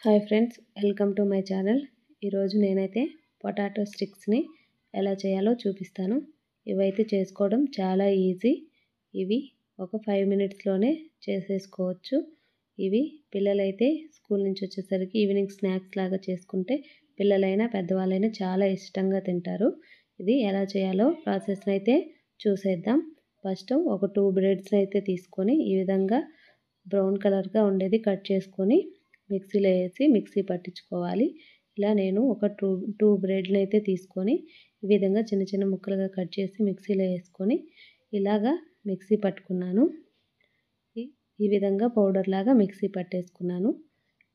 Hi friends, welcome to my channel. ఈరోజు నేనైతే potato స్టిక్స్ని ఎలా చేయాలో చూపిస్తాను. ఇవైతే చేసుకోవడం చాలా ఈజీ. ఇవి ఒక 5 మినిట్స్లోనే చేసేసుకోవచ్చు. ఇవి పిల్లలైతే స్కూల్ నుంచి వచ్చేసరికి ఈవినింగ్ స్నాక్స్ లాగా చేసుకుంటే పిల్లలైనా పెద్దవాళ్ళైనా చాలా ఇష్టంగా తింటారు. ఇది ఎలా చేయాలో ప్రాసెస్ని అయితే చూసేద్దాం. ఫస్ట్ ఒక 2 బ్రెడ్స్ అయితే తీసుకొని ఈ విధంగా బ్రౌన్ కలర్గా ఉండేది కట్ చేసుకొని మిక్సీలో వేసి మిక్సీ పట్టించుకోవాలి. ఇలా నేను ఒక టూ బ్రెడ్ని అయితే తీసుకొని ఈ విధంగా చిన్న చిన్న ముక్కలుగా కట్ చేసి మిక్సీలో వేసుకొని ఇలాగా మిక్సీ పట్టుకున్నాను. ఈ విధంగా పౌడర్ లాగా మిక్సీ పట్టేసుకున్నాను.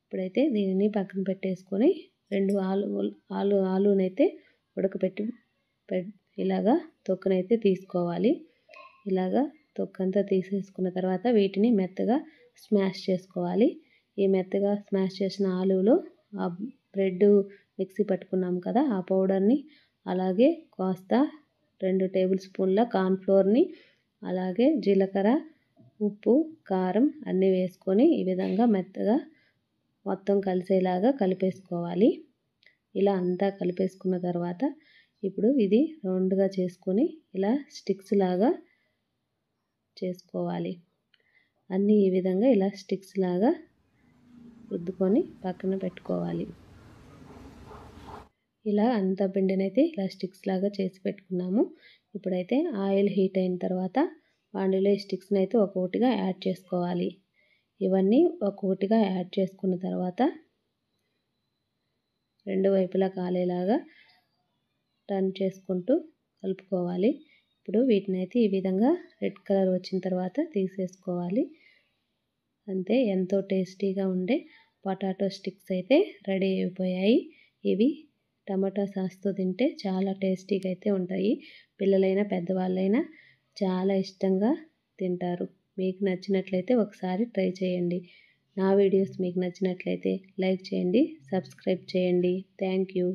ఇప్పుడైతే దీనిని పక్కన పెట్టేసుకొని 2 ఆలునైతే ఉడకపెట్టి ఇలాగా తొక్కనైతే తీసుకోవాలి. ఇలాగా తొక్కంతా తీసేసుకున్న తర్వాత వీటిని మెత్తగా స్మాష్ చేసుకోవాలి. ఈ మెత్తగా స్మాష్ చేసిన ఆలులో ఆ బ్రెడ్ మిక్సీ పట్టుకున్నాం కదా, ఆ పౌడర్ని అలాగే కాస్త 2 టేబుల్ స్పూన్ల కార్న్ఫ్లోర్ని అలాగే జీలకర్ర, ఉప్పు, కారం అన్నీ వేసుకొని ఈ విధంగా మెత్తగా మొత్తం కలిసేలాగా కలిపేసుకోవాలి. ఇలా అంతా కలిపేసుకున్న తర్వాత ఇప్పుడు ఇది రౌండ్గా చేసుకొని ఇలా స్టిక్స్ లాగా చేసుకోవాలి. అన్నీ ఈ విధంగా ఇలా స్టిక్స్ లాగా రుద్దుకొని పక్కన పెట్టుకోవాలి. ఇలా అంత పిండినైతే ఇలా స్టిక్స్ లాగా చేసి పెట్టుకున్నాము. ఇప్పుడైతే ఆయిల్ హీట్ అయిన తర్వాత వాటిలో ఈ స్టిక్స్ని అయితే ఒక్కొక్కటిగా యాడ్ చేసుకోవాలి. ఇవన్నీ ఒక్కొక్కటిగా యాడ్ చేసుకున్న తర్వాత 2 వైపులా కాలేలాగా టర్న్ చేసుకుంటూ కలుపుకోవాలి. ఇప్పుడు వీటిని అయితే ఈ విధంగా రెడ్ కలర్ వచ్చిన తర్వాత తీసేసుకోవాలి. అంతే, ఎంతో టేస్టీగా ఉండే పొటాటో స్టిక్స్ అయితే రెడీ అయిపోయాయి. ఇవి టమాటా సాస్తో తింటే చాలా టేస్టీగా అయితే ఉంటాయి. పిల్లలైనా పెద్దవాళ్ళైనా చాలా ఇష్టంగా తింటారు. మీకు నచ్చినట్లయితే ఒకసారి ట్రై చేయండి. నా వీడియోస్ మీకు నచ్చినట్లయితే లైక్ చేయండి, సబ్స్క్రైబ్ చేయండి. Thank you.